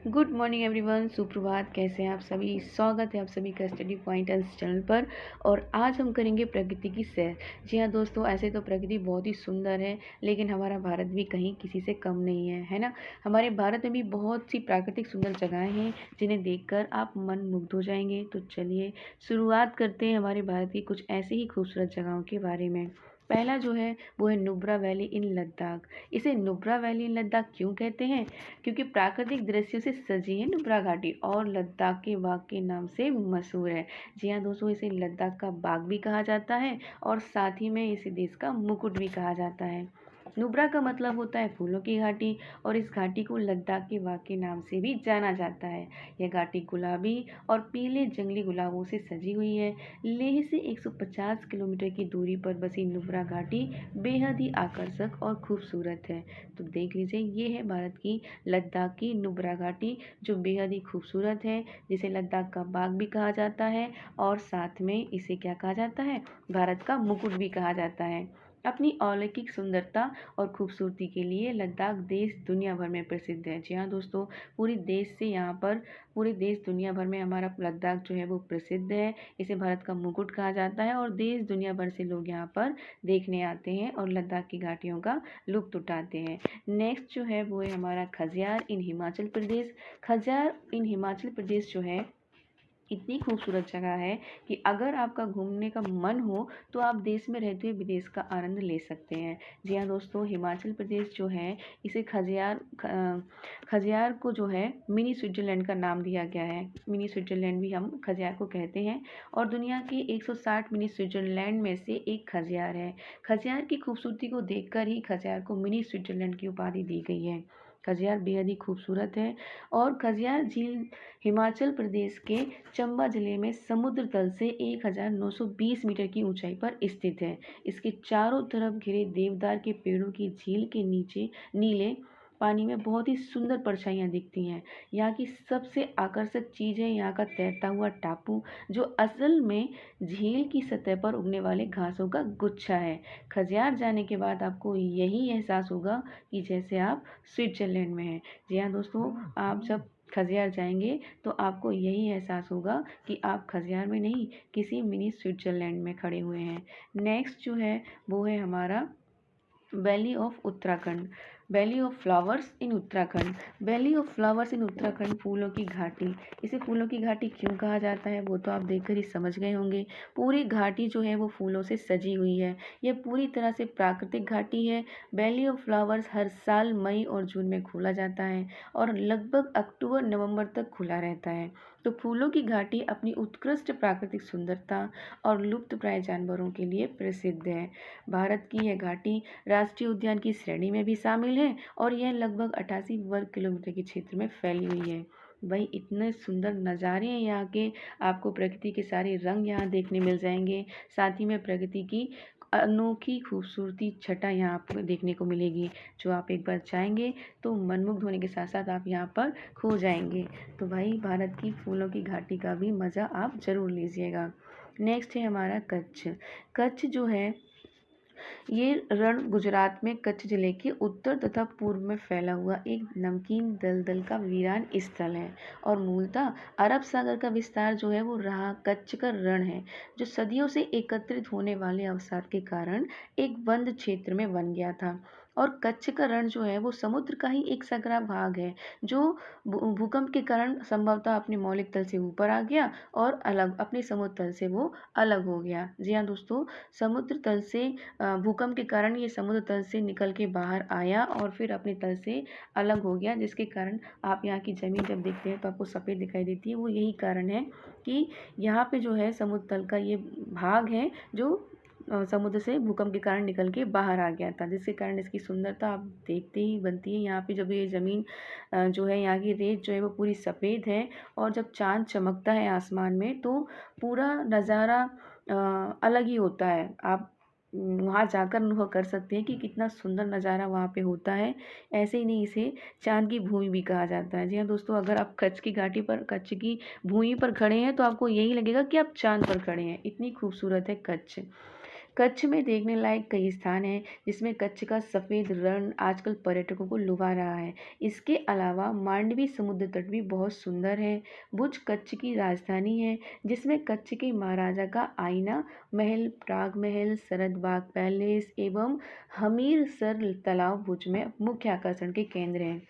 Good morning everyone, सुप्रभात। कैसे हैं आप सभी? स्वागत है आप सभी का स्टडी पॉइंट्स चैनल पर। और आज हम करेंगे प्रकृति की सैर। जी हाँ दोस्तों, ऐसे तो प्रकृति बहुत ही सुंदर है, लेकिन हमारा भारत भी कहीं किसी से कम नहीं है ना। हमारे भारत में भी बहुत सी प्राकृतिक सुंदर जगहें हैं जिन्हें देखकर आप मन मुग्ध हो जाएंगे। तो चलिए शुरुआत करते हैं हमारे भारत की कुछ ऐसी ही खूबसूरत जगहों के बारे में। पहला जो है वो है नुब्रा वैली इन लद्दाख। इसे नुब्रा वैली इन लद्दाख क्यों कहते हैं? क्योंकि प्राकृतिक दृश्यों से सजी है नुब्रा घाटी और लद्दाख के बाग के नाम से मशहूर है। जी हाँ दोस्तों, इसे लद्दाख का बाग भी कहा जाता है और साथ ही में इसे देश का मुकुट भी कहा जाता है। नुब्रा का मतलब होता है फूलों की घाटी और इस घाटी को लद्दाख के बाग के नाम से भी जाना जाता है। यह घाटी गुलाबी और पीले जंगली गुलाबों से सजी हुई है। लेह से 150 किलोमीटर की दूरी पर बसी नुब्रा घाटी बेहद ही आकर्षक और खूबसूरत है। तो देख लीजिए, ये है भारत की लद्दाख की नुब्रा घाटी, जो बेहद ही खूबसूरत है, जिसे लद्दाख का बाग भी कहा जाता है और साथ में इसे क्या कहा जाता है, भारत का मुकुट भी कहा जाता है। अपनी अलौकिक सुंदरता और खूबसूरती के लिए लद्दाख देश दुनिया भर में प्रसिद्ध है। जी हाँ दोस्तों, पूरे देश दुनिया भर में हमारा लद्दाख जो है वो प्रसिद्ध है। इसे भारत का मुकुट कहा जाता है और देश दुनिया भर से लोग यहाँ पर देखने आते हैं और लद्दाख की घाटियों का लुत्फ उठाते हैं। नेक्स्ट जो है वो है हमारा खजियार इन हिमाचल प्रदेश। खजियार इन हिमाचल प्रदेश जो है इतनी खूबसूरत जगह है कि अगर आपका घूमने का मन हो तो आप देश में रहते हुए विदेश का आनंद ले सकते हैं। जी हाँ दोस्तों, हिमाचल प्रदेश जो है इसे खजियार को जो है मिनी स्विट्जरलैंड का नाम दिया गया है। मिनी स्विट्जरलैंड भी हम खजियार को कहते हैं और दुनिया के 160 मिनी स्विट्जरलैंड में से एक खजियार है। खजियार की खूबसूरती को देखकर ही खजियार को मिनी स्विट्जरलैंड की उपाधि दी गई है। खजियार बेहद ही खूबसूरत है और खजियार झील हिमाचल प्रदेश के चंबा जिले में समुद्र तल से 1920 मीटर की ऊंचाई पर स्थित है। इसके चारों तरफ घिरे देवदार के पेड़ों की झील के नीचे नीले पानी में बहुत ही सुंदर परछाइयाँ दिखती हैं। यहाँ की सबसे आकर्षक चीज़ है यहाँ का तैरता हुआ टापू, जो असल में झील की सतह पर उगने वाले घासों का गुच्छा है। खजियार जाने के बाद आपको यही एहसास होगा कि जैसे आप स्विट्जरलैंड में हैं। जी हाँ दोस्तों, आप जब खजियार जाएंगे तो आपको यही एहसास होगा कि आप खजियार में नहीं, किसी मिनी स्विट्जरलैंड में खड़े हुए हैं। नेक्स्ट जो है वो है हमारा valley of Uttarakhand. Valley of flowers in Uttarakhand. Valley of flowers in Uttarakhand, फूलों की घाटी। इसे फूलों की घाटी क्यों कहा जाता है वो तो आप देखकर ही समझ गए होंगे। पूरी घाटी जो है वो फूलों से सजी हुई है। यह पूरी तरह से प्राकृतिक घाटी है। वैली ऑफ फ्लावर्स हर साल मई और जून में खोला जाता है और लगभग अक्टूबर नवंबर तक खुला रहता है। तो फूलों की घाटी अपनी उत्कृष्ट प्राकृतिक सुंदरता और लुप्तप्राय जानवरों के लिए प्रसिद्ध है। भारत की यह घाटी राष्ट्रीय उद्यान की श्रेणी में भी शामिल है और यह लगभग 88 वर्ग किलोमीटर के क्षेत्र में फैली हुई है। भाई, इतने सुंदर नज़ारे हैं यहाँ के, आपको प्रकृति के सारे रंग यहाँ देखने मिल जाएंगे। साथ ही में प्रकृति की अनोखी खूबसूरती छटा यहाँ आपको देखने को मिलेगी, जो आप एक बार जाएंगे तो मनमुग्ध होने के साथ साथ आप यहाँ पर खो जाएंगे। तो भाई, भारत की फूलों की घाटी का भी मज़ा आप ज़रूर लीजिएगा। नेक्स्ट है हमारा कच्छ। कच्छ जो है ये रण गुजरात में कच्छ जिले के उत्तर तथा पूर्व में फैला हुआ एक नमकीन दलदल का वीरान स्थल है और मूलतः अरब सागर का विस्तार जो है वो रहा कच्छ का रण है, जो सदियों से एकत्रित होने वाले अवसाद के कारण एक बंद क्षेत्र में बन गया था। और कच्छ का रण जो है वो समुद्र का ही एक सकरा भाग है, जो भूकंप के कारण संभवतः अपने मौलिक तल से ऊपर आ गया और अलग अपने समुद्र तल से वो अलग हो गया। जी हाँ दोस्तों, समुद्र तल से भूकंप के कारण ये समुद्र तल से निकल के बाहर आया और फिर अपने तल से अलग हो गया, जिसके कारण आप यहाँ की ज़मीन जब देखते हैं तो आपको सफ़ेद दिखाई देती है। वो यही कारण है कि यहाँ पे जो है समुद्र तल का ये भाग है जो समुद्र से भूकंप के कारण निकल के बाहर आ गया था, जिसके कारण इसकी सुंदरता आप देखते ही बनती है। यहाँ पे जब ये ज़मीन जो है, यहाँ की रेत जो है वो पूरी सफ़ेद है और जब चाँद चमकता है आसमान में तो पूरा नज़ारा अलग ही होता है। आप वहाँ जाकर अनुभव कर सकते हैं कि कितना सुंदर नज़ारा वहाँ पे होता है। ऐसे ही नहीं, इसे चाँद की भूमि भी कहा जाता है। जी हाँ दोस्तों, अगर आप कच्छ की घाटी पर, कच्छ की भूमि पर खड़े हैं तो आपको यही लगेगा कि आप चाँद पर खड़े हैं। इतनी खूबसूरत है कच्छ। कच्छ में देखने लायक कई स्थान हैं जिसमें कच्छ का सफ़ेद रण आजकल पर्यटकों को लुभा रहा है। इसके अलावा मांडवी समुद्र तट भी बहुत सुंदर है। भुज कच्छ की राजधानी है जिसमें कच्छ के महाराजा का आईना महल, प्राग महल, सरद बाग पैलेस एवं हमीरसर तालाब भुज में मुख्य आकर्षण के केंद्र हैं।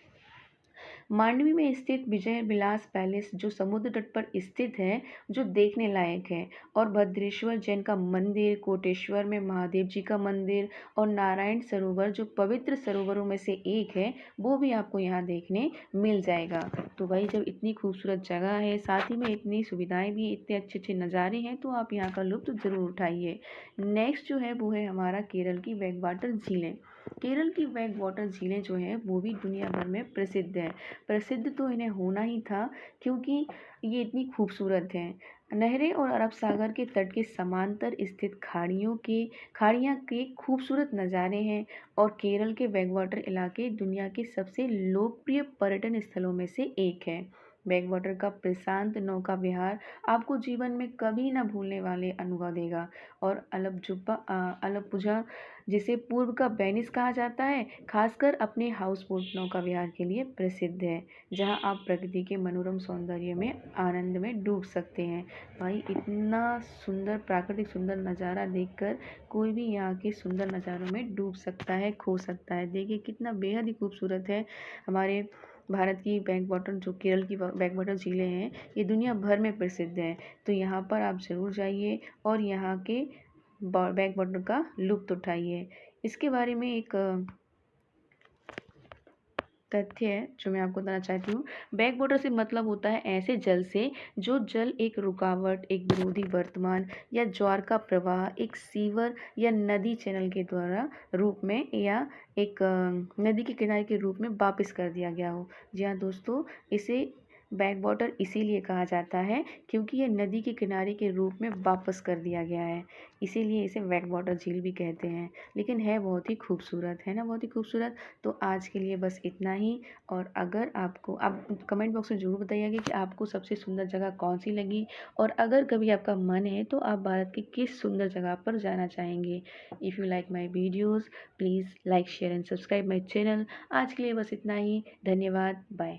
मांडवी में स्थित विजय विलास पैलेस जो समुद्र तट पर स्थित है, जो देखने लायक है। और भद्रेश्वर जैन का मंदिर, कोटेश्वर में महादेव जी का मंदिर और नारायण सरोवर जो पवित्र सरोवरों में से एक है, वो भी आपको यहाँ देखने मिल जाएगा। तो भाई जब इतनी खूबसूरत जगह है, साथ ही में इतनी सुविधाएं भी, इतने अच्छे अच्छे नज़ारे हैं, तो आप यहाँ का लुत्फ़ ज़रूर उठाइए। नेक्स्ट जो है वो है हमारा केरल की बैक वाटर झीलें। केरल की बैक वाटर झीलें जो हैं वो भी दुनिया भर में प्रसिद्ध है। प्रसिद्ध तो इन्हें होना ही था क्योंकि ये इतनी खूबसूरत हैं। नहरें और अरब सागर के तट के समांतर स्थित खाड़ियाँ के खूबसूरत नज़ारे हैं और केरल के बैकवाटर इलाके दुनिया के सबसे लोकप्रिय पर्यटन स्थलों में से एक है। बैकवाटर का प्रशांत नौका विहार आपको जीवन में कभी ना भूलने वाले अनुभव देगा। और अलपुझा जिसे पूर्व का वेनिस कहा जाता है, खासकर अपने हाउस बोट नौका विहार के लिए प्रसिद्ध है, जहां आप प्रकृति के मनोरम सौंदर्य में आनंद में डूब सकते हैं। भाई इतना सुंदर प्राकृतिक सुंदर नज़ारा देखकर कोई भी यहाँ के सुंदर नज़ारों में डूब सकता है, खो सकता है। देखिए कितना बेहद ही खूबसूरत है हमारे भारत की बैक वाटर, जो केरल की बैक वाटर झीलें हैं, ये दुनिया भर में प्रसिद्ध हैं। तो यहाँ पर आप ज़रूर जाइए और यहाँ के बैक वाटर का लुत्फ़ उठाइए। इसके बारे में एक तथ्य है जो मैं आपको बताना चाहती हूँ। बैक वाटर से मतलब होता है ऐसे जल से जो जल एक रुकावट, एक विरोधी वर्तमान या ज्वार का प्रवाह एक सीवर या नदी चैनल के द्वारा रूप में या एक नदी के किनारे के रूप में वापस कर दिया गया हो। जी हाँ दोस्तों, इसे बैक वाटर इसीलिए कहा जाता है क्योंकि ये नदी के किनारे के रूप में वापस कर दिया गया है, इसीलिए इसे बैक वाटर झील भी कहते हैं। लेकिन है बहुत ही खूबसूरत, है ना, बहुत ही खूबसूरत। तो आज के लिए बस इतना ही। और अगर आपको, आप कमेंट बॉक्स में ज़रूर बताइएगा कि आपको सबसे सुंदर जगह कौन सी लगी, और अगर कभी आपका मन है तो आप भारत की किस सुंदर जगह पर जाना चाहेंगे। If you like my videos please like share and subscribe my channel. आज के लिए बस इतना ही। धन्यवाद। बाय।